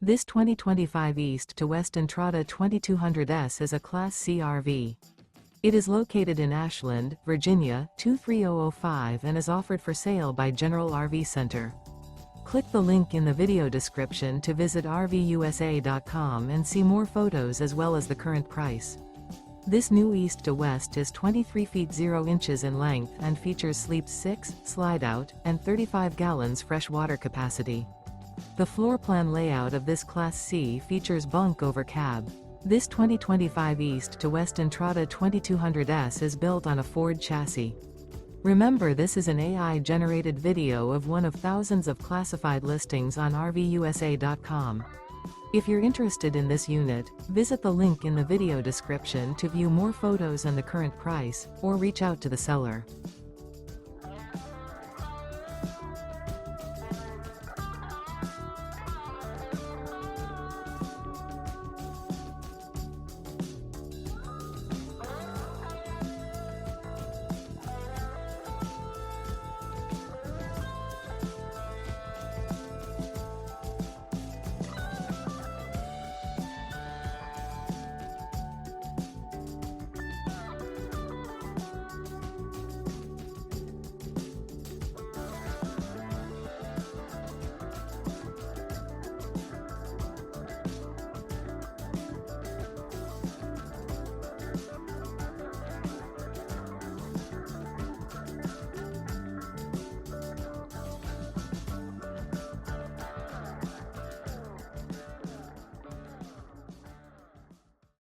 This 2025 East to West Entrada 2200S is a Class C RV. It is located in Ashland, Virginia, 23005 and is offered for sale by General RV Center. Click the link in the video description to visit RVUSA.com and see more photos as well as the current price. This new East to West is 23 feet 0 inches in length and features sleep 6, slide-out, and 35 gallons fresh water capacity. The floor plan layout of this Class C features bunk over cab. This 2025 East to West Entrada 2200S is built on a Ford chassis. Remember, this is an AI-generated video of one of thousands of classified listings on RVUSA.com. If you're interested in this unit, visit the link in the video description to view more photos and the current price, or reach out to the seller.